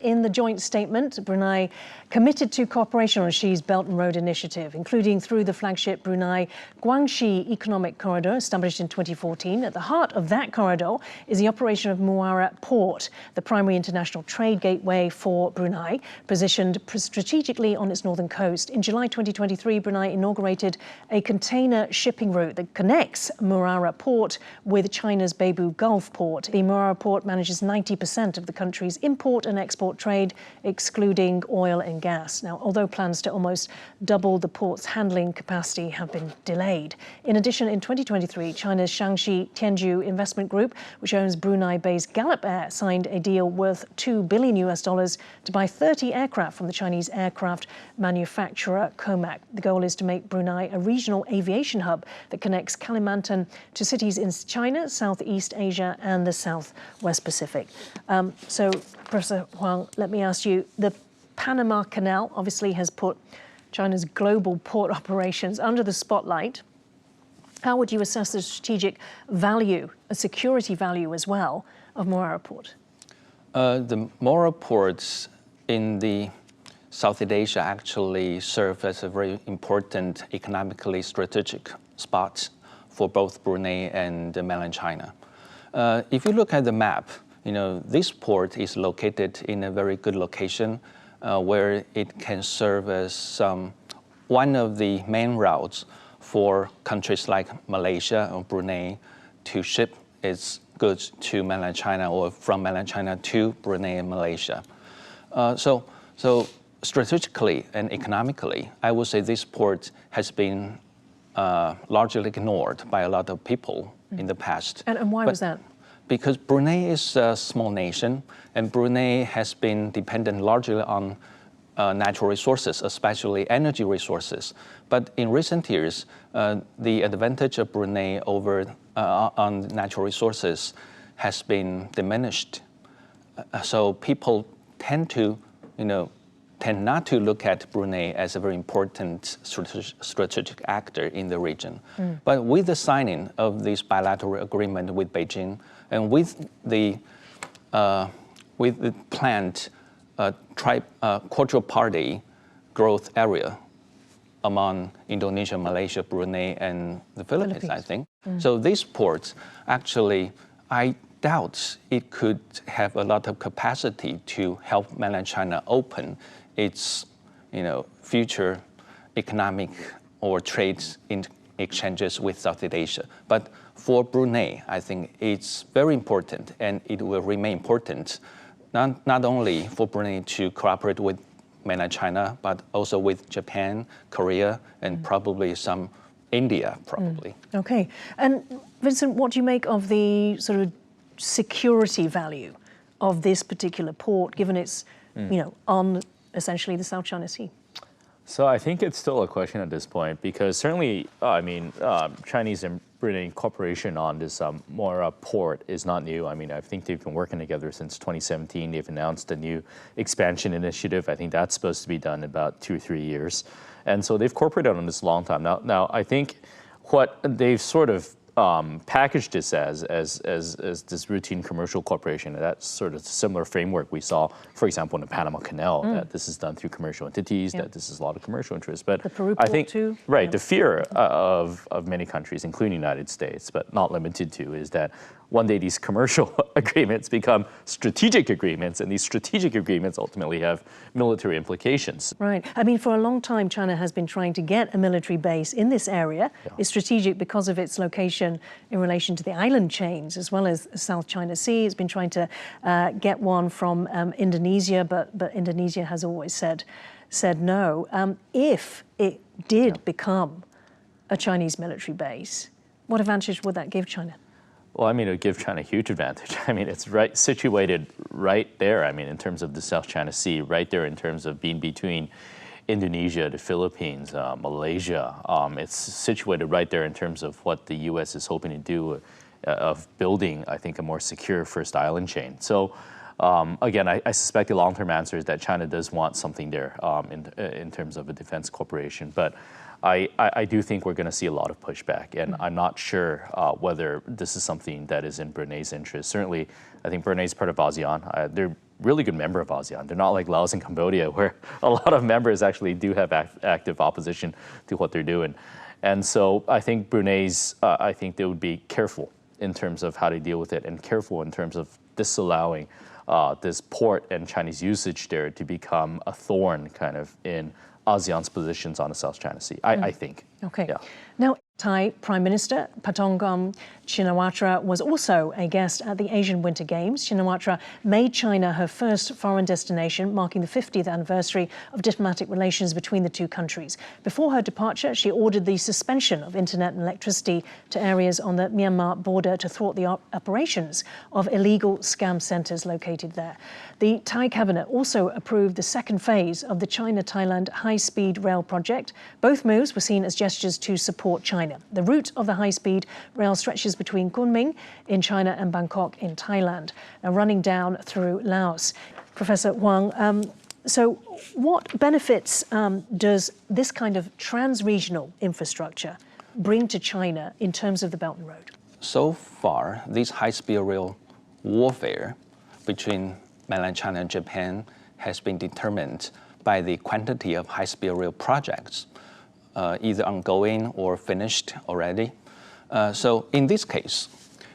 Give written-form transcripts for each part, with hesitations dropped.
In the joint statement, Brunei committed to cooperation on Xi's Belt and Road Initiative, including through the flagship Brunei-Guangxi Economic Corridor, established in 2014. At the heart of that corridor is the operation of Muara Port, the primary international trade gateway for Brunei, positioned strategically on its northern coast. In July 2023, Brunei inaugurated a container shipping route that connects Muara Port with China's Beibu Gulf Port. The Muara Port manages 90% of the country's import and export trade, excluding oil and gas. Now, although plans to almost double the port's handling capacity have been delayed. In addition, in 2023, China's Shaanxi Tianju Investment Group, which owns Brunei-based Gallop Air, signed a deal worth $2 billion to buy 30 aircraft from the Chinese aircraft manufacturer Comac. The goal is to make Brunei a regional aviation hub that connects Kalimantan to cities in China, Southeast Asia, and the Southwest Pacific. So, Professor Huang, let me ask you, the Panama Canal obviously has put China's global port operations under the spotlight. How would you assess the strategic value, a security value as well, of Muara Port? The Muara ports in the Southeast Asia actually serve as a very important economically strategic spot for both Brunei and mainland China. If you look at the map, this port is located in a very good location where it can serve as one of the main routes for countries like Malaysia or Brunei to ship its goods to mainland China or from mainland China to Brunei and Malaysia. So strategically and economically, I would say this port has been largely ignored by a lot of people in the past. And why was that? Because Brunei is a small nation, and Brunei has been dependent largely on natural resources, especially energy resources. But in recent years, the advantage of Brunei over on natural resources has been diminished. So people tend not to look at Brunei as a very important strategic actor in the region. But with the signing of this bilateral agreement with Beijing, and with the planned quadripartite growth area among Indonesia, Malaysia, Brunei, and the Philippines, I think. So these ports, actually, I doubt it could have a lot of capacity to help mainland China open its future economic or trade exchanges with Southeast Asia. But for Brunei, I think it's very important, and it will remain important, not only for Brunei to cooperate with mainland China, but also with Japan, Korea, and probably some India, probably. Okay. And Vincent, what do you make of the sort of security value of this particular port, given it's, on essentially the South China Sea? So I think it's still a question at this point, because certainly, Chinese and Brunei cooperation on this Muara port is not new. I mean, I think they've been working together since 2017. They've announced a new expansion initiative. I think that's supposed to be done in about 2 or 3 years. And so they've cooperated on this a long time. Now I think what they've sort of packaged this as this routine commercial cooperation. That's sort of similar framework we saw, for example, in the Panama Canal, that this is done through commercial entities, that this is a lot of commercial interest. But the Peru I think, port too. Right, the fear of many countries, including the United States, but not limited to, is that one day these commercial agreements become strategic agreements, and these strategic agreements ultimately have military implications. Right. I mean, for a long time, China has been trying to get a military base in this area. Yeah. It's strategic because of its location in relation to the island chains, as well as the South China Sea. It's been trying to get one from Indonesia, but Indonesia has always said no. If it did become a Chinese military base, what advantage would that give China? Well, I mean, it would give China a huge advantage. I mean, it's situated right there, I mean, in terms of the South China Sea, right there in terms of being between Indonesia, the Philippines, Malaysia. It's situated right there in terms of what the U.S. is hoping to do of building, I think, a more secure first island chain. So, again, I suspect the long-term answer is that China does want something there in terms of a defense corporation. But I do think we're going to see a lot of pushback, and I'm not sure whether this is something that is in Brunei's interest. Certainly, I think Brunei is part of ASEAN. They're really good member of ASEAN. They're not like Laos and Cambodia, where a lot of members actually do have active opposition to what they're doing. And so I think Brunei's, I think they would be careful in terms of how they deal with it, and careful in terms of disallowing this port and Chinese usage there to become a thorn kind of in ASEAN's positions on the South China Sea, I think. Okay. Yeah. Now, Thai Prime Minister Paetongtarn Shinawatra was also a guest at the Asian Winter Games. Shinawatra made China her first foreign destination, marking the 50th anniversary of diplomatic relations between the two countries. Before her departure, she ordered the suspension of internet and electricity to areas on the Myanmar border to thwart the operations of illegal scam centres located there. The Thai cabinet also approved the second phase of the China-Thailand high-speed rail project. Both moves were seen as gestures to support China. The route of the high-speed rail stretches between Kunming in China and Bangkok in Thailand, running down through Laos. Professor Huang, so what benefits does this kind of trans-regional infrastructure bring to China in terms of the Belt and Road? So far, this high-speed rail warfare between mainland China and Japan has been determined by the quantity of high-speed rail projects, either ongoing or finished already. So in this case,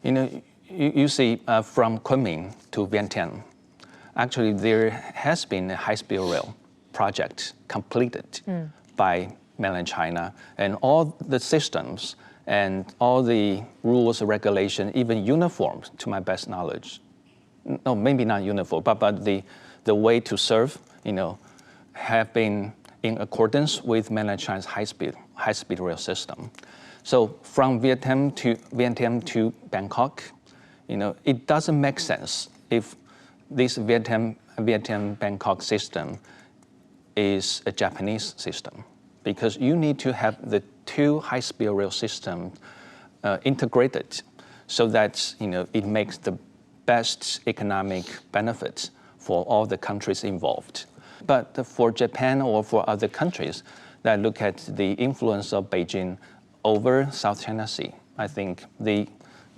you see from Kunming to Vientiane, actually there has been a high-speed rail project completed by mainland China, and all the systems and all the rules, regulation, even uniforms, to my best knowledge. No, maybe not uniform, but the way to serve, have been in accordance with mainland China's high-speed rail system. So from Vientiane to Bangkok, it doesn't make sense if this Vientiane-Bangkok system is a Japanese system, because you need to have the two high-speed rail systems integrated so that it makes the best economic benefits for all the countries involved. But for Japan or for other countries that look at the influence of Beijing over South China Sea, I think the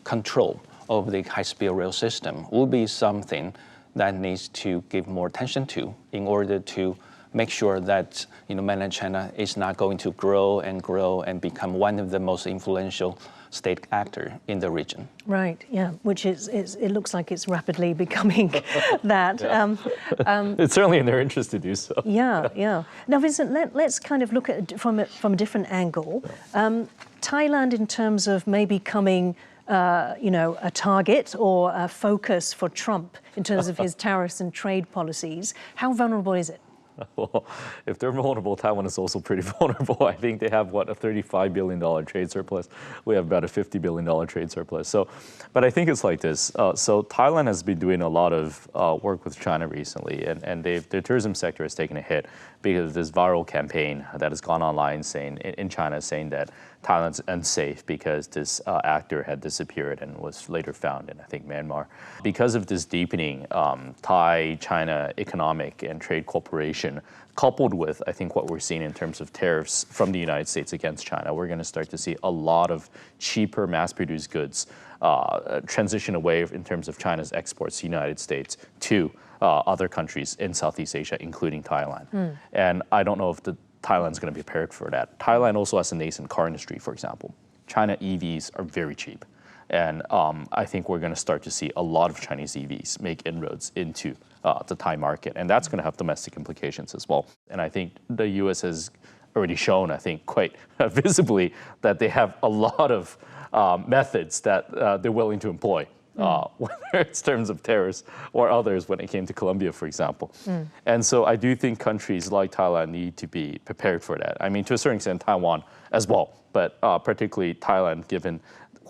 control of the high-speed rail system will be something that needs to give more attention to in order to make sure that mainland China is not going to grow and become one of the most influential state actor in the region. Right, yeah, which it looks like it's rapidly becoming that. It's certainly in their interest to do so. Yeah. Now, Vincent, let's kind of look at it from a different angle. Thailand, in terms of maybe becoming a target or a focus for Trump in terms of his tariffs and trade policies, how vulnerable is it? Well, if they're vulnerable, Taiwan is also pretty vulnerable. I think they have, a $35 billion trade surplus. We have about a $50 billion trade surplus. So, but I think it's like this. So Thailand has been doing a lot of work with China recently, and their tourism sector has taken a hit because of this viral campaign that has gone online in China saying that Thailand's unsafe because this actor had disappeared and was later found in, I think, Myanmar. Because of this deepening Thai-China economic and trade cooperation, coupled with, I think, what we're seeing in terms of tariffs from the United States against China, we're going to start to see a lot of cheaper mass-produced goods transition away in terms of China's exports to the United States to other countries in Southeast Asia, including Thailand. And I don't know if Thailand's going to be prepared for that. Thailand also has a nascent car industry, for example. China EVs are very cheap. And I think we're going to start to see a lot of Chinese EVs make inroads into the Thai market. And that's going to have domestic implications as well. And I think the U.S. has already shown, I think, quite visibly that they have a lot of methods that they're willing to employ. Whether it's terms of tariffs or others when it came to Colombia, for example. And so I do think countries like Thailand need to be prepared for that. I mean, to a certain extent, Taiwan as well, but particularly Thailand, given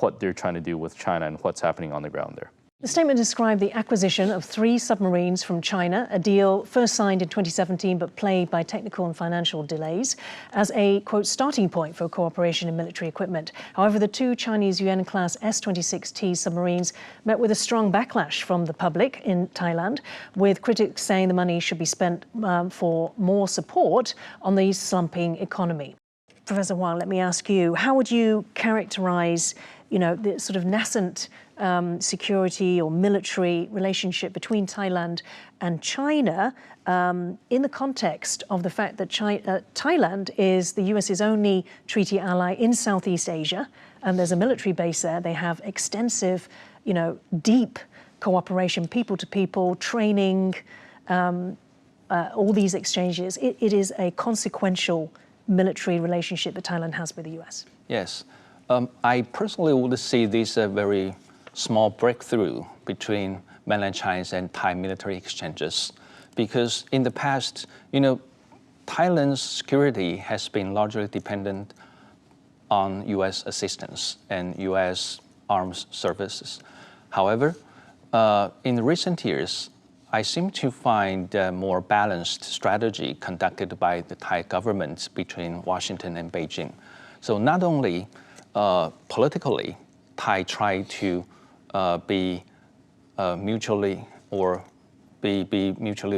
what they're trying to do with China and what's happening on the ground there. The statement described the acquisition of 3 submarines from China, a deal first signed in 2017 but plagued by technical and financial delays, as a, quote, starting point for cooperation in military equipment. However, the 2 Chinese UN-class S-26T submarines met with a strong backlash from the public in Thailand, with critics saying the money should be spent for more support on the slumping economy. Professor Huang, let me ask you, how would you characterize the sort of nascent security or military relationship between Thailand and China in the context of the fact that Thailand is the US's only treaty ally in Southeast Asia, and there's a military base there. They have extensive, deep cooperation, people to people, training, all these exchanges. It is a consequential military relationship that Thailand has with the US. Yes. I personally would see this a very small breakthrough between mainland China and Thai military exchanges, because in the past, Thailand's security has been largely dependent on US assistance and US armed services. However, in recent years, I seem to find a more balanced strategy conducted by the Thai government between Washington and Beijing. So not only politically, Thai try to be mutually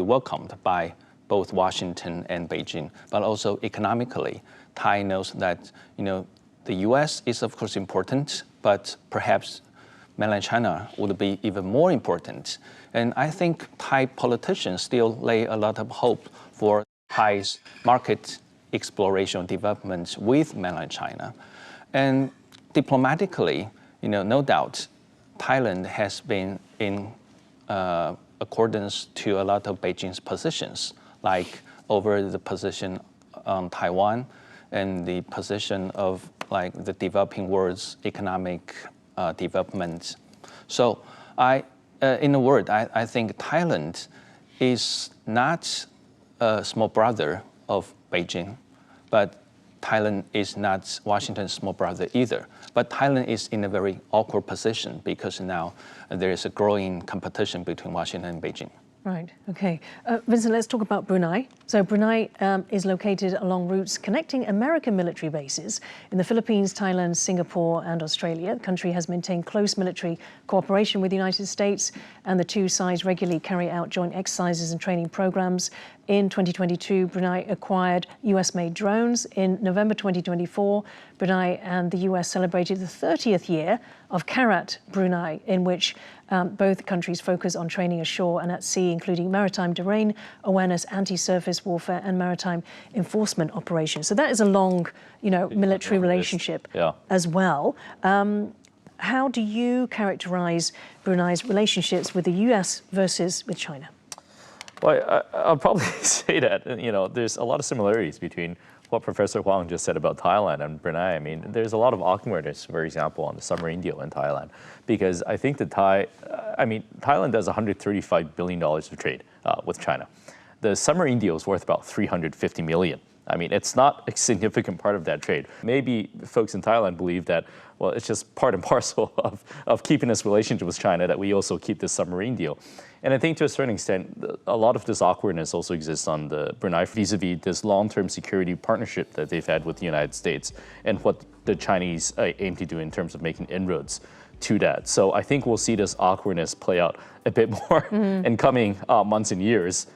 welcomed by both Washington and Beijing, but also economically, Thai knows that the U.S. is of course important, but perhaps mainland China would be even more important. And I think Thai politicians still lay a lot of hope for Thai's market exploration development with mainland China. And diplomatically, no doubt, Thailand has been in accordance to a lot of Beijing's positions, like over the position on Taiwan and the position of the developing world's economic development. So in a word, I think Thailand is not a small brother of Beijing, but Thailand is not Washington's small brother either. But Thailand is in a very awkward position because now there is a growing competition between Washington and Beijing. Right, okay. Vincent, let's talk about Brunei. So Brunei is located along routes connecting American military bases in the Philippines, Thailand, Singapore, and Australia. The country has maintained close military cooperation with the United States, and the two sides regularly carry out joint exercises and training programs. In 2022, Brunei acquired US-made drones. In November 2024, Brunei and the US celebrated the 30th year of Karat Brunei, in which both countries focus on training ashore and at sea, including maritime terrain awareness, anti-surface warfare, and maritime enforcement operations. So that is a long, military relationship as well. How do you characterize Brunei's relationships with the US versus with China? Well, I'll probably say that, there's a lot of similarities between what Professor Huang just said about Thailand and Brunei. I mean, there's a lot of awkwardness, for example, on the submarine deal in Thailand, because I think that Thailand does $135 billion of trade with China. The submarine deal is worth about $350 million. I mean, it's not a significant part of that trade. Maybe folks in Thailand believe that, well, it's just part and parcel of keeping this relationship with China that we also keep this submarine deal. And I think to a certain extent, a lot of this awkwardness also exists on the Brunei vis-a-vis this long-term security partnership that they've had with the United States and what the Chinese aim to do in terms of making inroads to that. So I think we'll see this awkwardness play out a bit more in coming months and years